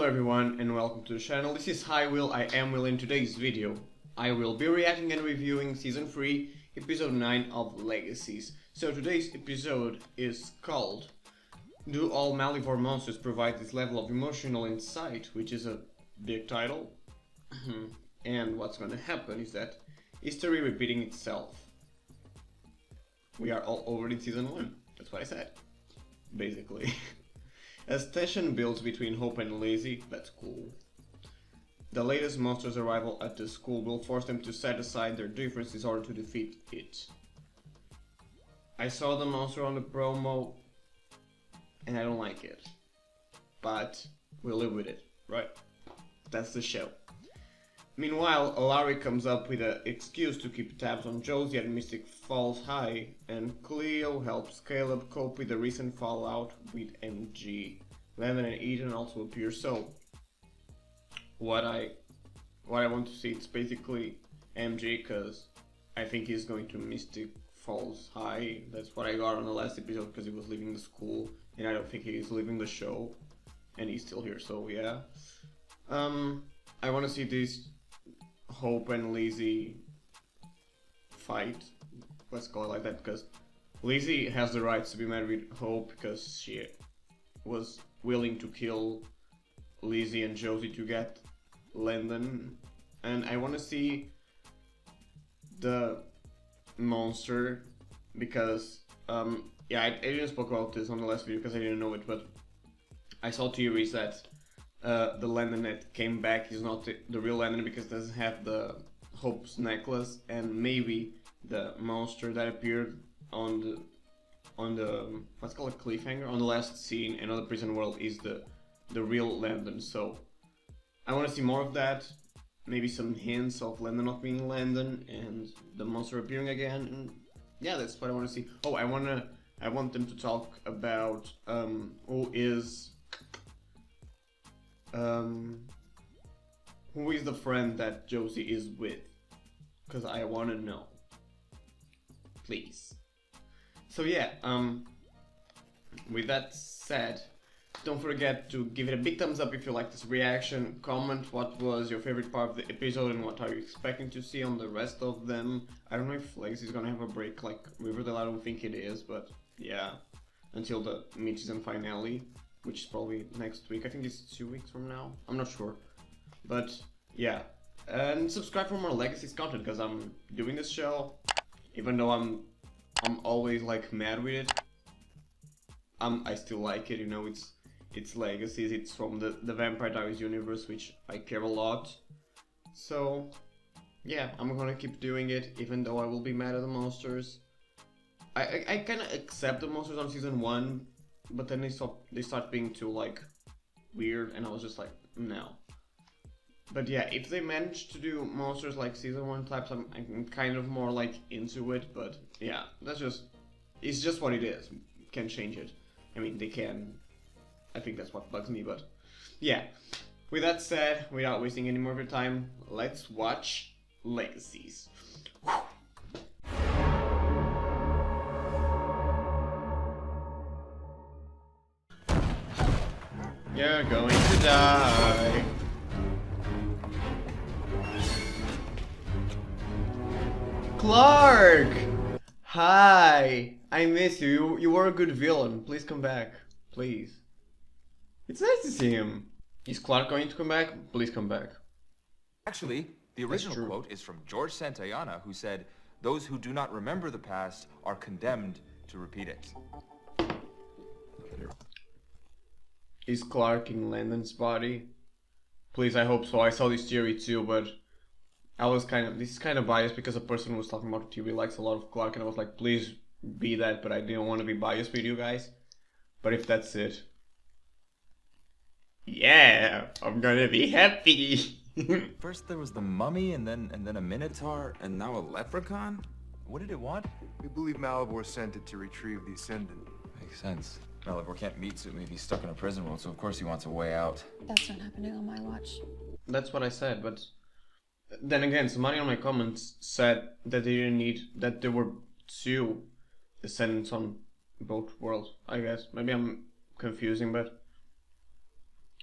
Hello everyone and welcome to the channel. This is HiWill, I Am Will. In today's video I will be reacting and reviewing Season 3, Episode 9 of Legacies. So today's episode is called Do All Malevole Monsters Provide This Level of Emotional Insight? Which is a big title. And what's gonna happen is that history repeating itself. We are all over in Season 1, that's what I said, basically. As tension builds between Hope and Lizzy, that's cool. The latest monster's arrival at the school will force them to set aside their differences in order to defeat it. I saw the monster on the promo and I don't like it. But we'll live with it, right? That's the show. Meanwhile, Larry comes up with an excuse to keep tabs on Josie at Mystic Falls High, and Cleo helps Caleb cope with the recent fallout with MG. Lemon and Eden also appear, so what I want to see, it's basically MG, because I think he's going to Mystic Falls High. That's what I got on the last episode, because he was leaving the school, and I don't think he's leaving the show, and he's still here, so yeah. I want to see this Hope and Lizzy fight, let's call it like that, because Lizzy has the rights to be mad with Hope because she was willing to kill Lizzy and Josie to get Landon, and I want to see the monster because yeah, I didn't spoke about this on the last video because I didn't know it, but I saw theories that the Landon that came back is not the real Landon because it doesn't have the Hope's necklace, and maybe the monster that appeared on the what's called a cliffhanger on the last scene in the prison world is the real Landon. So I want to see more of that, maybe some hints of Landon not being Landon and the monster appearing again, and yeah, that's what I want to see. Oh, I want them to talk about who is the friend that Josie is with, because I want to know, please. So yeah, with that said, don't forget to give it a big thumbs up if you like this reaction, comment what was your favorite part of the episode and what are you expecting to see on the rest of them. I don't know if Legacy is gonna have a break like Riverdale, I don't think it is, but yeah, until the mid-season finale, which is probably next week. I think it's 2 weeks from now, I'm not sure, but yeah, and subscribe for more Legacies content because I'm doing this show, even though I'm always like mad with it. I still like it, you know. It's Legacies, it's from the Vampire Diaries universe, which I care a lot. So yeah, I'm gonna keep doing it even though I will be mad at the monsters. I kind of accept the monsters on season 1, but then they start being too like weird, and I was just like, no. But yeah, if they manage to do monsters like season 1 types, I'm kind of more like into it. But yeah, it's just what it is. Can't change it. I mean, they can. I think that's what bugs me, but yeah. With that said, without wasting any more of your time, let's watch Legacies. You're going to die. Clark! Hi! I miss you. You were a good villain. Please come back. Please. It's nice to see him. Is Clark going to come back? Please come back. Actually, the original quote is from George Santayana, who said, "Those who do not remember the past are condemned to repeat it." Is Clark in Landon's body? Please, I hope so. I saw this theory too, but this is kind of biased because a person who was talking about the theory likes a lot of Clark, and I was like, please be that, but I didn't want to be biased with you guys. But if that's it, yeah, I'm gonna be happy. First there was the mummy, and then a minotaur, and now a leprechaun? What did it want? We believe Malevole sent it to retrieve the Ascendant. Makes sense. Malevole can't meet Sumi if he's stuck in a prison world, so of course he wants a way out. That's not happening on my watch. That's what I said, but then again, somebody on my comments said that they didn't need, that there were 2 Ascendants on both worlds, I guess. Maybe I'm confusing, but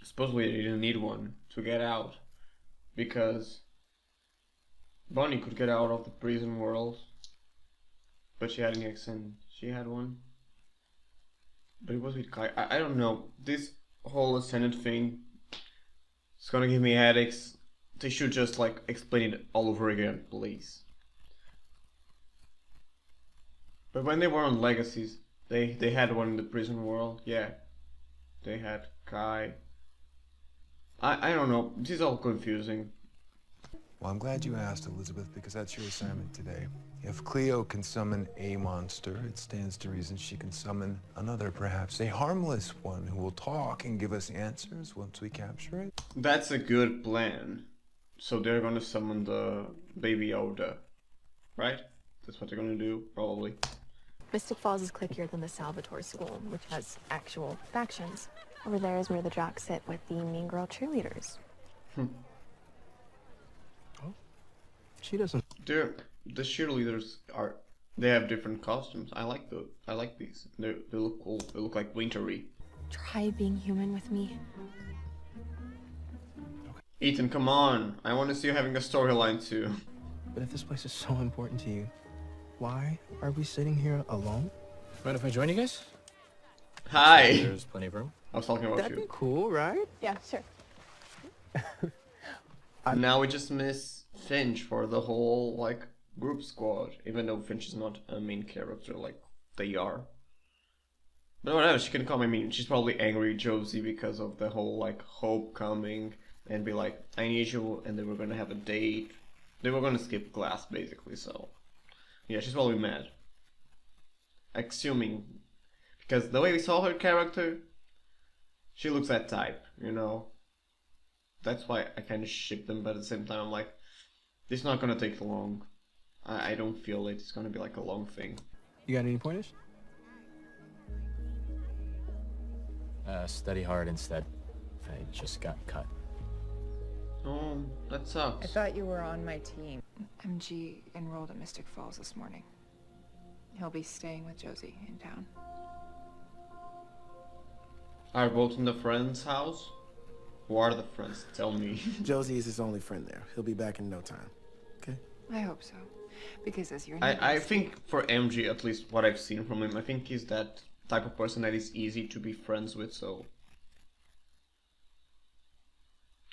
supposedly they didn't need one to get out, because Bonnie could get out of the prison world, but she had an accent. She had one, but it was with Kai. I don't know. This whole ascended thing is gonna give me headaches. They should just like explain it all over again, please. But when they were on Legacies, they had one in the prison world. Yeah, they had Kai. I don't know. This is all confusing. Well, I'm glad you asked, Elizabeth, because that's your assignment today. If Cleo can summon a monster, it stands to reason she can summon another, perhaps a harmless one who will talk and give us answers once we capture it. That's a good plan. So they're gonna summon the baby Yoda, right? That's what they're gonna do, probably. Mystic Falls is cliquier than the Salvatore School, which has actual factions. Over there is where the jocks sit with the mean girl cheerleaders. She doesn't. The cheerleaders they have different costumes. I like these. They look cool. They look like wintry. Try being human with me. Ethan, come on. I want to see you having a storyline too. But if this place is so important to you, why are we sitting here alone? Mind if I join you guys? Hi. There's plenty of room. I was talking about That'd you. be cool, right? Yeah, sure. Now we just miss Finch for the whole like group squad, even though Finch is not a main character like they are. But whatever, she can come. I mean, she's probably angry at Josie because of the whole like Hope coming and be like, I need you, and they were gonna have a date. They were gonna skip class basically, so yeah, she's probably mad. Assuming, because the way we saw her character, she looks that type, you know. That's why I kind of ship them, but at the same time I'm like, this is not gonna take long. I don't feel it's gonna be like a long thing. You got any pointers? Study hard instead. I just got cut. Oh, that I sucks. thought you were on my team. MG enrolled at Mystic Falls this morning. He'll be staying with Josie in town. Are both in the friend's house? Who are the friends? Tell me. Josie is his only friend there. He'll be back in no time. Okay? I hope so. Because as your I think for MG, at least what I've seen from him, I think he's that type of person that is easy to be friends with, so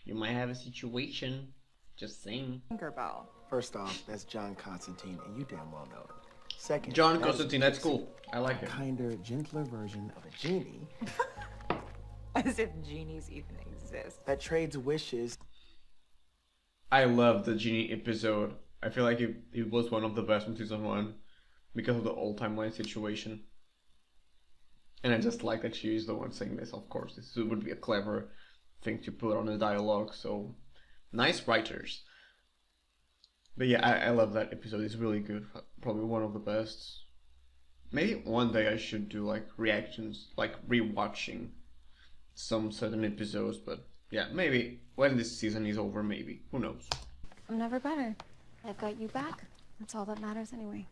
you might have a situation. Just saying. Tinkerbell. First off, that's John Constantine, and you damn well know it. Second, John that Constantine, that's cool. I like a it. kinder, gentler version of a genie As if genies even exist. that trades wishes. I love the Genie episode. I feel like it was one of the best from season 1 because of the old timeline situation. And I just like that she is the one saying this, of course. This would be a clever thing to put on a dialogue, so nice writers. But yeah, I love that episode. It's really good. Probably one of the best. Maybe one day I should do like reactions, like rewatching some certain episodes, but yeah, maybe when this season is over, maybe. Who knows? I'm never better. I've got you back. That's all that matters anyway.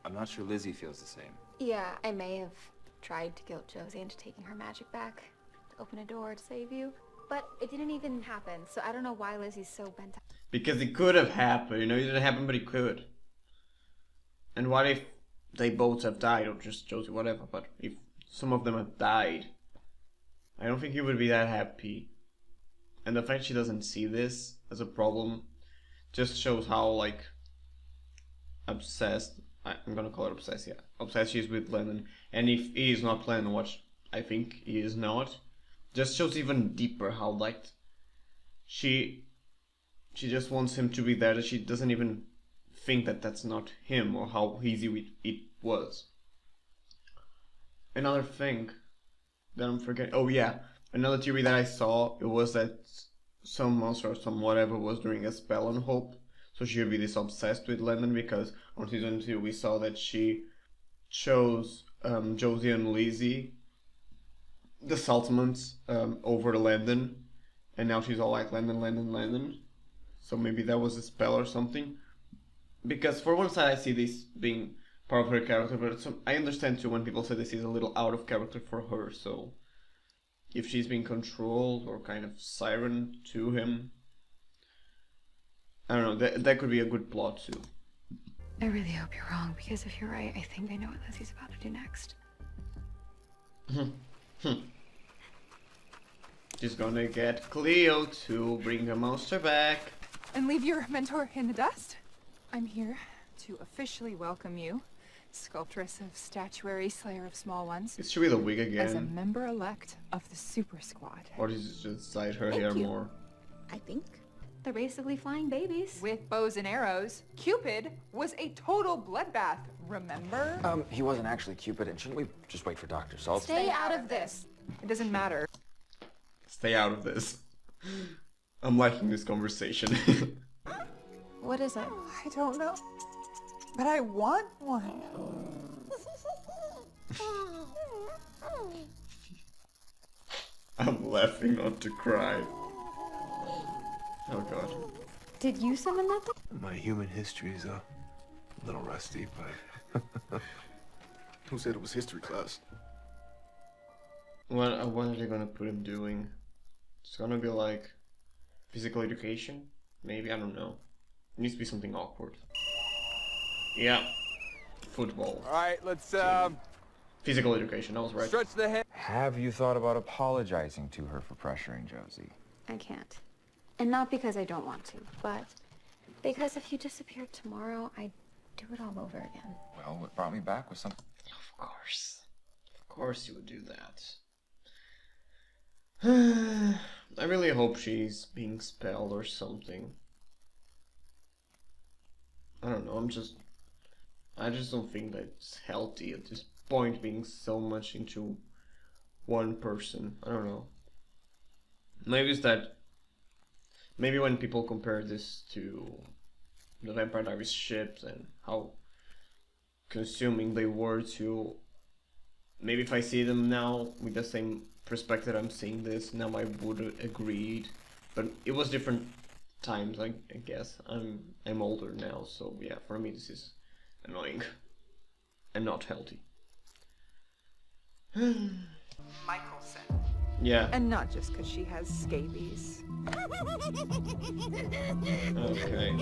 I'm not sure Lizzy feels the same. Yeah, I may have tried to guilt Josie into taking her magic back, to open a door to save you, but it didn't even happen, so I don't know why Lizzie's so bent out. Because it could have happened, you know, it didn't happen, but it could. And what if they both have died, or just Josie, whatever, but if some of them have died, I don't think he would be that happy. And the fact she doesn't see this as a problem just shows how, like, obsessed, I'm gonna call it obsessed, yeah, obsessed she is with Lennon. And if he is not Lennon, what I think he is not, just shows even deeper how, like, she just wants him to be there, that she doesn't even think that that's not him, or how easy it was. Another thing that I'm forgetting, oh yeah, another theory that I saw, it was that some monster or some whatever was doing a spell on Hope, so she would be this obsessed with Lennon, because on season 2 we saw that she chose Josie and Lizzy, the Saltmans, over Landon, and now she's all like Landon. So maybe that was a spell or something. Because for one side I see this being part of her character, but I understand too when people say this is a little out of character for her, so if she's being controlled or kind of siren to him. I don't know, that could be a good plot too. I really hope you're wrong, because if you're right, I think I know what Lizzie's about to do next. She's gonna get Cleo to bring her monster back. And leave your mentor in the dust? I'm here to officially welcome you, sculptress of statuary, slayer of small ones. Is she with a wig again? As a member-elect of the Super Squad. Or is it just dyed her hair more? I think. They're basically flying babies. With bows and arrows. Cupid was a total bloodbath, remember? He wasn't actually Cupid, and shouldn't we just wait for Dr. Saul? Stay out of this. It doesn't matter. Stay out of this. I'm liking this conversation. What is it? I don't know. But I want one. I'm laughing not to cry. Oh god. Did you summon that thing? My human history is a little rusty, but... Who said it was history class? What are they gonna put him doing? It's gonna be like physical education? Maybe, I don't know. It needs to be something awkward. Yeah. Football. Alright, let's, Physical education, I was right. stretch the head. Have you thought about apologizing to her for pressuring Josie? I can't. And not because I don't want to, but because if you disappeared tomorrow, I'd do it all over again. Well, what brought me back was something. Of course. Of course you would do that. I really hope she's being expelled or something. I don't know, I just don't think that's healthy at this point, being so much into one person. I don't know. Maybe it's that... Maybe when people compare this to the Vampire Diaries ships and how consuming they were to... Maybe if I see them now with the same perspective I'm seeing this, now I would have agreed. But it was different times, I guess. I'm older now, so yeah, for me this is annoying and not healthy. Michelson. Yeah. And not just because she has scabies. Okay.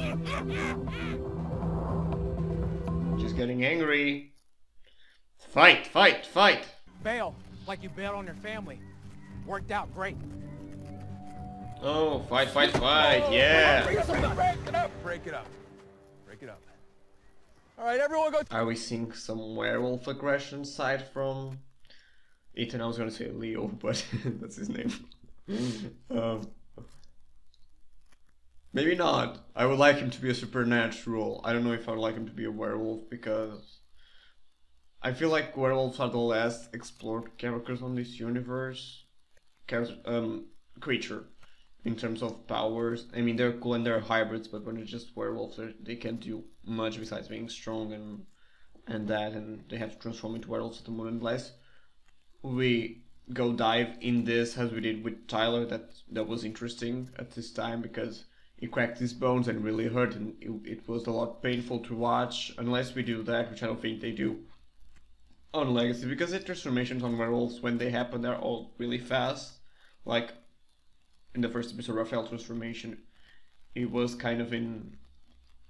Just getting angry. Fight, fight, fight! Bail, like you bailed on your family. Worked out great. Oh, fight, fight, fight, yeah! Break it up! Break it up. Break it up. Alright, everyone go. Are we seeing some werewolf aggression side from Ethan? I was gonna say Leo, but that's his name. Maybe not. I would like him to be a supernatural. I don't know if I would like him to be a werewolf, because I feel like werewolves are the last explored characters on this universe. Creature. In terms of powers. I mean, they're cool and they're hybrids, but when they're just werewolves, they can't do much besides being strong and they have to transform into werewolves at the moment. Unless we go dive in this as we did with Tyler, that was interesting at this time, because he cracked his bones and really hurt, and it was a lot painful to watch. Unless we do that, which I don't think they do on Legacy, because the transformations on werewolves, when they happen, they're all really fast. Like in the first episode, Raphael transformation, it was kind of in,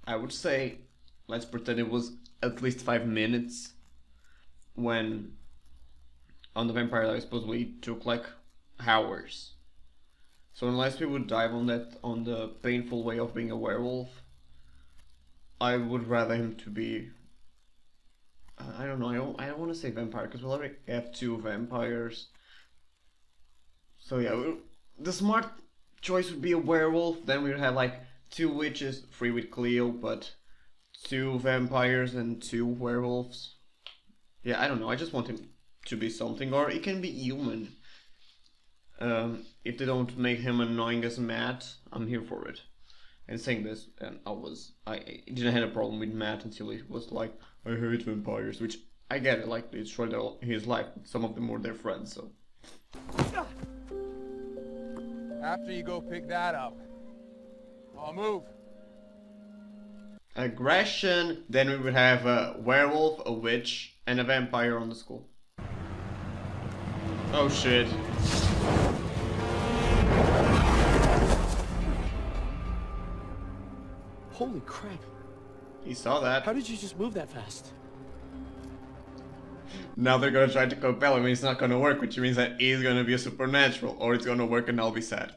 I would say, let's pretend it was at least 5 minutes, when on the Vampire Diaries supposedly it took like hours. So unless we would dive on that, on the painful way of being a werewolf, I would rather him to be, I don't know, I don't want to say vampire, because we already have 2 vampires. So yeah, the smart choice would be a werewolf. Then we would have like 2 witches, 3 with Cleo, but 2 vampires and 2 werewolves. Yeah, I don't know, I just want him to be something, or he can be human. If they don't make him annoying as Matt, I'm here for it. And saying this, and I didn't have a problem with Matt until he was like, I hate vampires, which I get it, like they destroyed his life. Some of them were their friends, so. After you go pick that up, I'll move. Aggression. Then we would have a werewolf, a witch, and a vampire on the school. Oh shit. Holy crap. He saw that. How did you just move that fast? Now they're gonna try to compel him and it's not gonna work, which means that he's gonna be a supernatural, or it's gonna work and I'll be sad.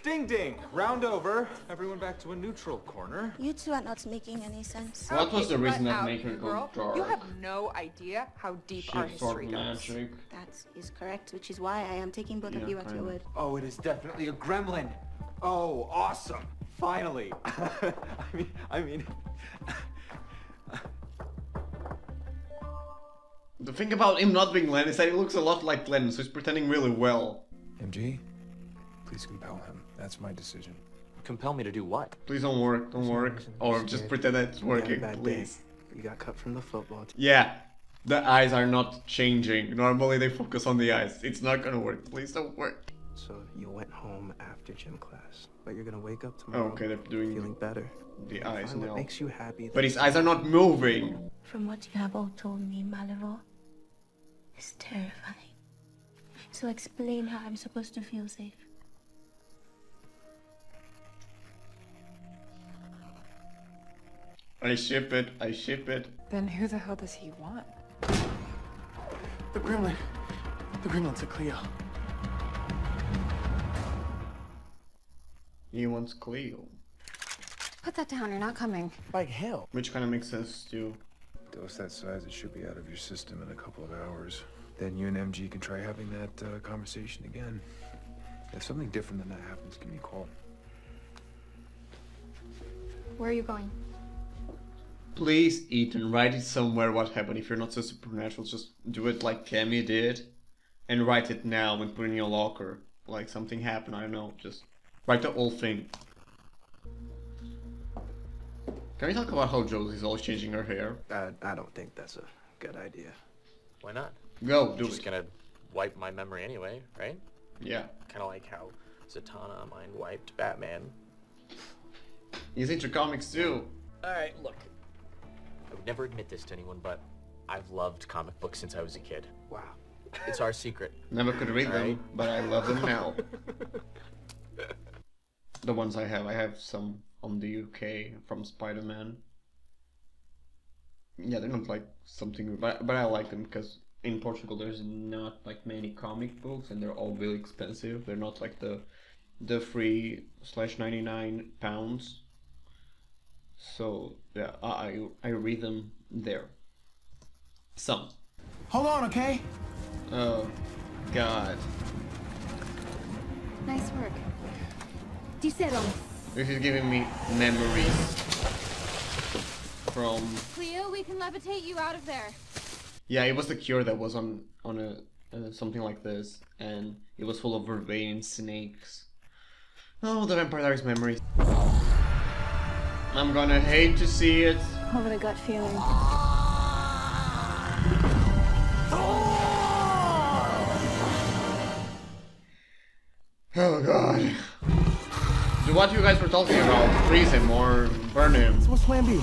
Ding ding! Round over. Everyone back to a neutral corner. You two are not making any sense. What was the reason cut of out, making her go girl. dark? You have no idea how deep our Shit, sword history goes. magic. That is correct, which is why I am taking both Yeah, of you at your kinda. word. Oh, it is definitely a gremlin. Oh, awesome! Finally. I mean. The thing about him not being Glenn is that he looks a lot like Glenn, so he's pretending really well. MG, please compel him. That's my decision. Compel me to do what? Please don't work, or just pretend that it's working, please. You got cut from the football team. Yeah, the eyes are not changing. Normally they focus on the eyes. It's not gonna work. Please don't work. So you went home after gym class, but you're gonna wake up tomorrow Okay, they're doing feeling better. the eyes Find what now. makes you happy. But his eyes are not moving. From what you have all told me, Malevole, is terrifying. So explain how I'm supposed to feel safe. I ship it, I ship it. Then who the hell does he want? The Gremlin. The Gremlin to Cleo. He wants Cleo. Put that down, you're not coming. Like hell. Which kind of makes sense too. Dose that size, it should be out of your system in a couple of hours. Then you and MG can try having that conversation again. If something different than that happens, give me a call. Where are you going? Please, Ethan, write it somewhere what happened. If you're not so supernatural, just do it like Cammy did. And write it now and put it in your locker. Like something happened, I don't know. Just write the whole thing. Can we talk about how Josie's always changing her hair? I don't think that's a good idea. Why not? Go, do Just it. gonna wipe my memory anyway, right? Yeah. Kind of like how Zatanna mind wiped Batman. He's into comics too. Alright, look. I would never admit this to anyone, but I've loved comic books since I was a kid. Wow. It's our secret. Never could read them, Alright. but I love them now. The ones I have some on the UK from Spider-Man. Yeah, they're not like something, but I like them because in Portugal there's not like many comic books and they're all really expensive. They're not like the free /99 £. So yeah, I read them there. Some. Hold on, okay? Oh God. Nice work. Dicero. This is giving me memories from. Cleo, we can levitate you out of there. Yeah, it was the Cure that was on a something like this, and it was full of vervain and snakes. Oh, the Vampire Diaries memories. I'm gonna hate to see it. I have a gut feeling. Oh God. So what you guys were talking about? Freeze him or burn him? So what's plan B?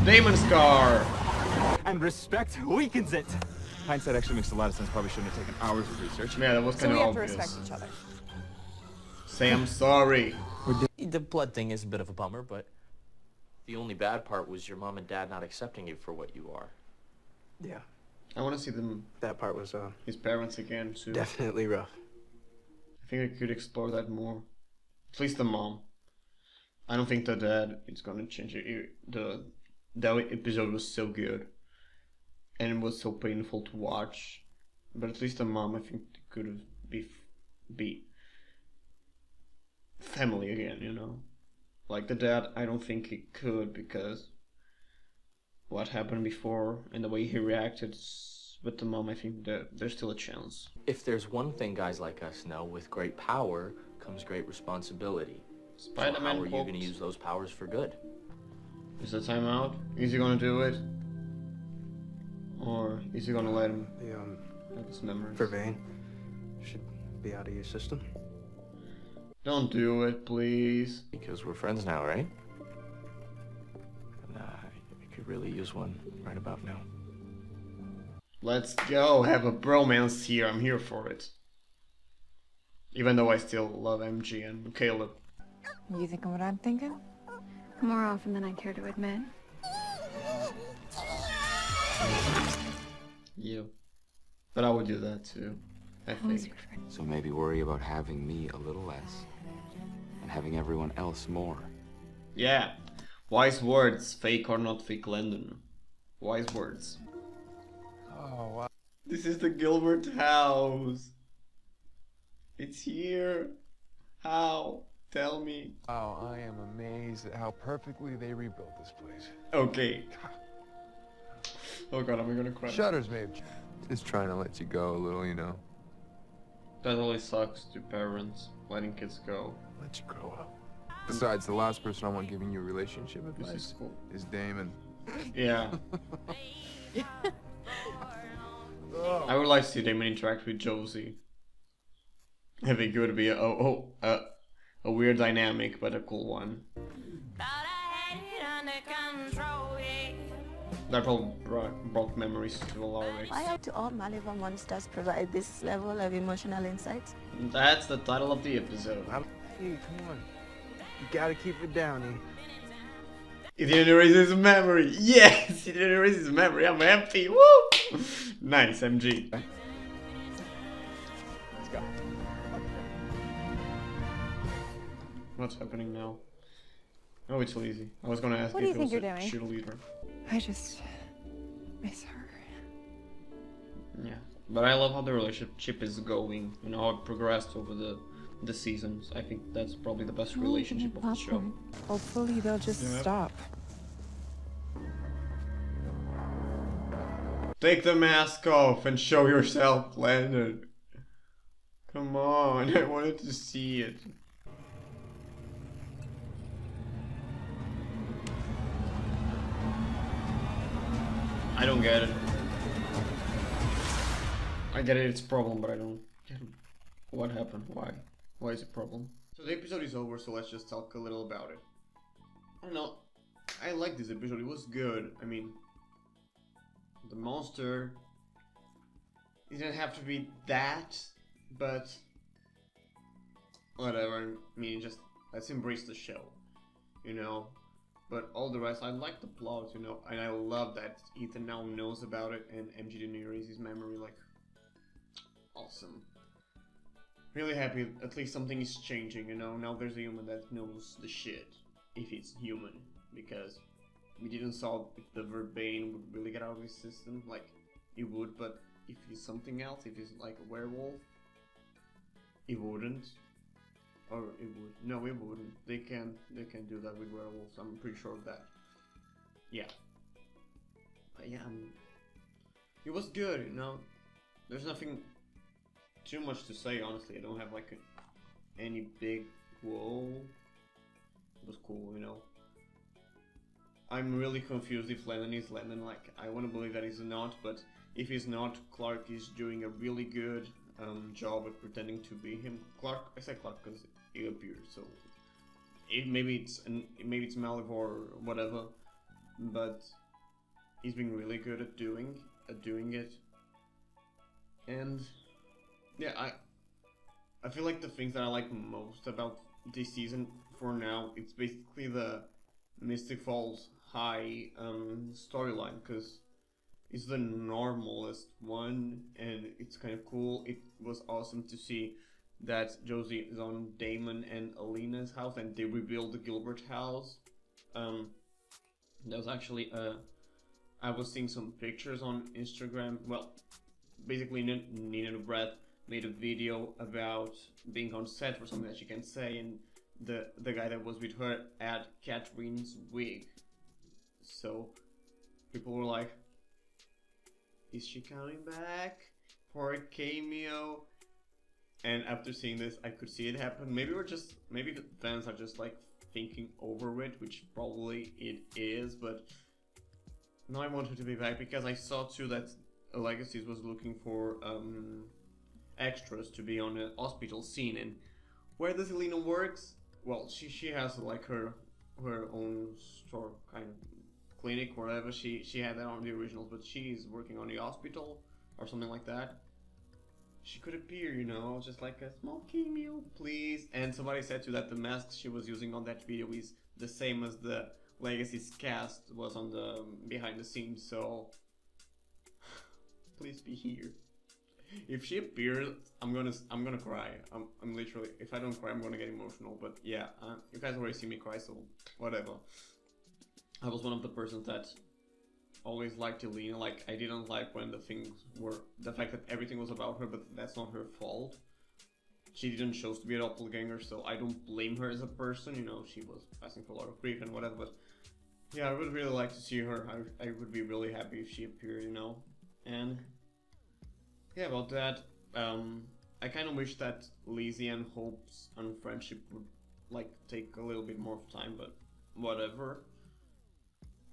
Demon Scar! And respect weakens it. Hindsight actually makes a lot of sense. Probably shouldn't have taken hours of research. Yeah, that was So kind we of have to obvious. respect each other. Say I'm sorry. The blood thing is a bit of a bummer, but the only bad part was your mom and dad not accepting you for what you are. Yeah, I want to see them, that part was his parents again too. definitely rough. I think I could explore that more. At least the mom. I don't think the dad is gonna change it. That episode was so good, and it was so painful to watch. But at least the mom, I think, could be family again. You know, like the dad, I don't think he could because what happened before and the way he reacted. But the mom, I think that there's still a chance. If there's one thing guys like us know, with great power comes great responsibility. So how Spider-Man are you quote. going to use those powers for good? Is the time out? Is he gonna do it? Or is he gonna let him The have his memories? vervain should be out of your system. Don't do it, please. Because we're friends now, right? And I could really use one right about now. Let's go, have a bromance here, I'm here for it. Even though I still love MG and Caleb. You thinking what I'm thinking? More often than I care to admit. Yeah. But I would do that too, I think. So maybe worry about having me a little less and having everyone else more. Yeah. Wise words, fake or not fake Landon. Wise words. Oh, wow. This is the Gilbert house. It's here. How? Tell me. Wow, I am amazed at how perfectly they rebuilt this place. Okay. Oh god, am I gonna cry? Shutters, babe. Just trying to let you go a little, you know. That always sucks to parents, letting kids go. Let you grow up. Besides, the last person I want giving you relationship advice This is cool. is Damon. Yeah. I would like to see Damon interact with Josie. I think it would be a weird dynamic, but a cool one. That probably brought memories to a lot of it. Why do all Malevole monsters provide this level of emotional insight? That's the title of the episode. Hey, come on. You gotta keep it down, eh? He didn't erase his memory. Yes, he didn't erase his memory. I'm happy. Woo! Nice, MG. Let's go. What's happening now? Oh, it's Lizzy. I was gonna ask What do you if think it you're was a doing? cheerleader. I just miss her. Yeah, but I love how the relationship is going. You know how it progressed over the seasons. I think that's probably the best relationship of the show. Hopefully they'll just stop. Take the mask off and show yourself, Landon. Come on, I wanted to see it. I don't get it. I get it, it's a problem, but I don't get it. What happened? Why? Why is it a problem? So the episode is over, so let's just talk a little about it. I don't know. I like this episode, it was good. I mean, the monster, it didn't have to be that, but whatever. I mean, just let's embrace the show, you know. But all the rest, I like the plot, you know, and I love that Ethan now knows about it and MG didn't erase his memory, like, awesome. Really happy, at least something is changing, you know, now there's a human that knows the shit, if it's human, because we didn't saw if the Verbane would really get out of his system, like, it would, but if he's something else, if he's like a werewolf, it wouldn't. Or it would. No, it wouldn't. They can do that with werewolves. I'm pretty sure of that. Yeah. But yeah, it was good, you know. There's nothing too much to say, honestly. I don't have like any big whoa. It was cool, you know. I'm really confused if Lennon is Lennon. Like, I want to believe that he's not, but if he's not, Clark is doing a really good job at pretending to be him. Clark, I say Clark because he appeared, so maybe it's Malevole or whatever, but he's been really good at doing it. And yeah, I feel like the things that I like most about this season for now, it's basically the Mystic Falls High storyline, because it's the normalest one and it's kind of cool. It was awesome to see that Josie is on Damon and ELENA's house and they rebuild the Gilbert house. There was actually I was seeing some pictures on Instagram. Well, basically Nina and Brett made a video about being on set for something that she can say, and the guy that was with her had Catherine's wig. So people were like, is she coming back for a cameo? And after seeing this, I could see it happen. Maybe the fans are just like thinking over it, which probably it is, but now I want her to be back because I saw too that Legacies was looking for extras to be on a hospital scene. And where does ELENA works? Well, she has like her own store kind of clinic, wherever she had that on the originals, but she's working on the hospital. or something like that, she could appear, you know, just like a small cameo, please. And somebody said to that the mask she was using on that video is the same as the Legacies cast was on the behind the scenes, so please be here. If she appears, I'm gonna cry. I'm literally, if I don't cry, I'm gonna get emotional. But yeah, you guys already see me cry, so whatever. I was one of the persons that always liked ELENA. Like, I didn't like when the fact that everything was about her, but that's not her fault. She didn't choose to be a doppelganger, so I don't blame her as a person, you know, she was passing for a lot of grief and whatever, but yeah, I would really like to see her. I would be really happy if she appeared, you know. And yeah, about that, I kind of wish that Lizzy and Hope's friendship would like take a little bit more of time, but whatever.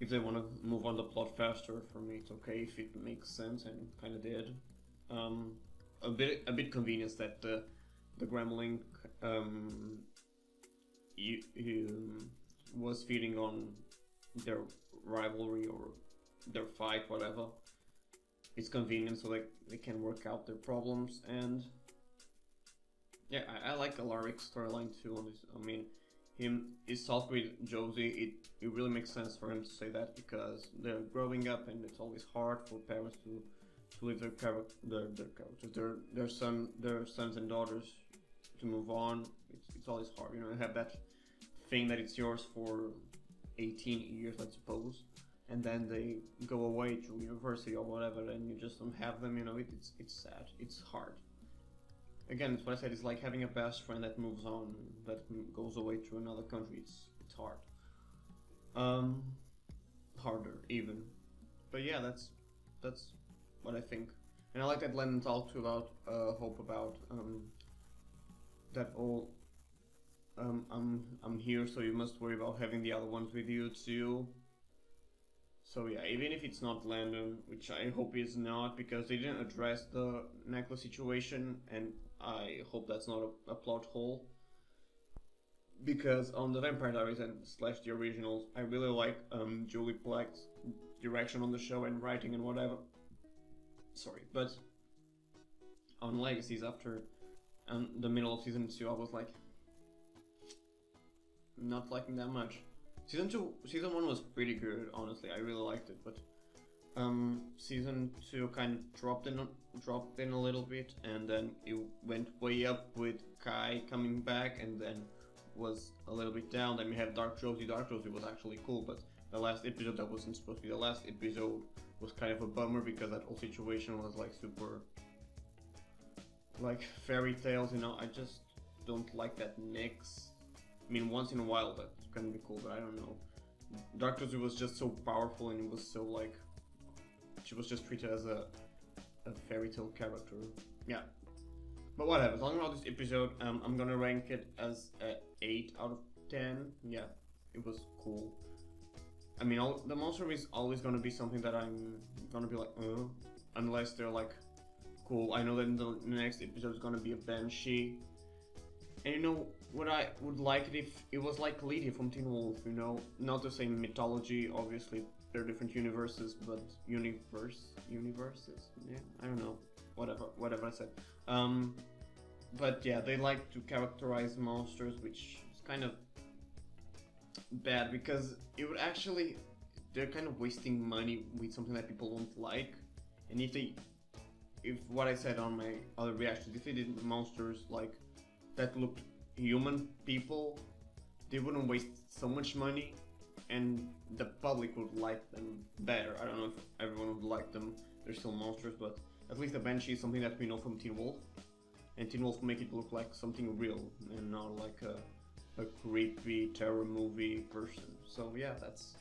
If they want to move on the plot faster, for me it's okay if it makes sense, and kind of did. A bit convenience that the Gremlin was feeding on their rivalry or their fight, whatever. It's convenient so they can work out their problems, and yeah, I like Alaric's storyline too on this. I mean, his talk with Josie, it really makes sense for him to say that, because they're growing up and it's always hard for parents to leave their sons and daughters to move on. It's always hard, you know, you have that thing that it's yours for 18 years, let's suppose, and then they go away to university or whatever, and you just don't have them, you know. It's sad, it's hard. Again, it's what I said, it's like having a best friend that moves on, that goes away to another country. It's hard. Harder even. But yeah, that's what I think. And I like that Lennon talked about Hope about that all I'm here, so you must worry about having the other ones with you too. So yeah, even if it's not Landon, which I hope is not, because they didn't address the necklace situation, and I hope that's not a plot hole. Because on the Vampire Diaries and / the originals, I really like Julie Plek's direction on the show and writing and whatever. Sorry, but on Legacies, after the middle of season 2, I was like, not liking that much. Season 1 was pretty good, honestly. I really liked it, but season 2 kind of dropped in a little bit, and then it went way up with Kai coming back, and then was a little bit down. Then we have Dark Josie. Dark Josie was actually cool, but the last episode that wasn't supposed to be the last episode was kind of a bummer, because that whole situation was like super, like fairy tales, you know. I just don't like that mix. I mean, once in a while that can be cool, but I don't know. Dark Josie was just so powerful, and it was so like, she was just treated as a fairy tale character. Yeah. But whatever, talking about this episode, I'm gonna rank it as 8 out of 10. Yeah, it was cool. I mean, the monster is always gonna be something that I'm gonna be like, unless they're like, cool. I know that in the next episode is gonna be a Banshee. And you know, what I would like it if it was like Lydia from Teen Wolf, you know? Not the same mythology, obviously, they're different universes, but universes? Yeah, I don't know. Whatever I said. But yeah, they like to characterize monsters, which is kind of bad, because it would actually, they're kind of wasting money with something that people don't like. And if what I said on my other reactions, if they did monsters like that looked human people, they wouldn't waste so much money, and the public would like them better. I don't know if everyone would like them, they're still monsters, but at least the Banshee is something that we know from Teen Wolf, and Teen Wolf make it look like something real and not like a creepy terror movie person. So yeah, that's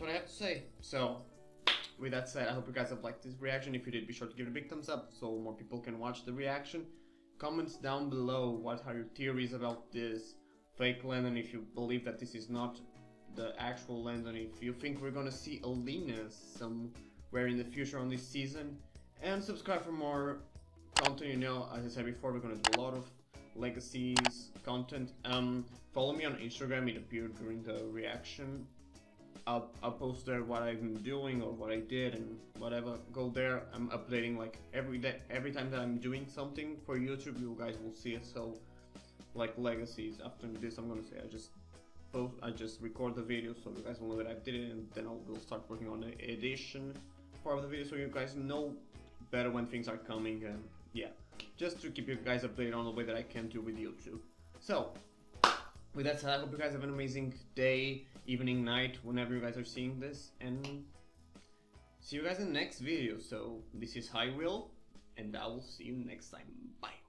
what I have to say. So with that said, I hope you guys have liked this reaction. If you did, be sure to give it a big thumbs up so more people can watch the reaction. Comments down below, what are your theories about this fake Landon, if you believe that this is not the actual Landon, if you think we're gonna see ELENA somewhere in the future on this season, and subscribe for more content. You know, as I said before, we're gonna do a lot of Legacies content. Follow me on Instagram, it appeared during the reaction. I'll post there what I'm doing or what I did and whatever. Go there. I'm updating like every day, every time that I'm doing something for YouTube. You guys will see it. So like Legacies. After this, I'm gonna say I just record the video so you guys will know that I did it, and then I'll start working on the edition part of the video so you guys know better when things are coming. And yeah, just to keep you guys updated on the way that I can do with YouTube. So with that said, I hope you guys have an amazing day, evening, night, whenever you guys are seeing this, and see you guys in the next video. So this is HiWill, and I will see you next time. Bye.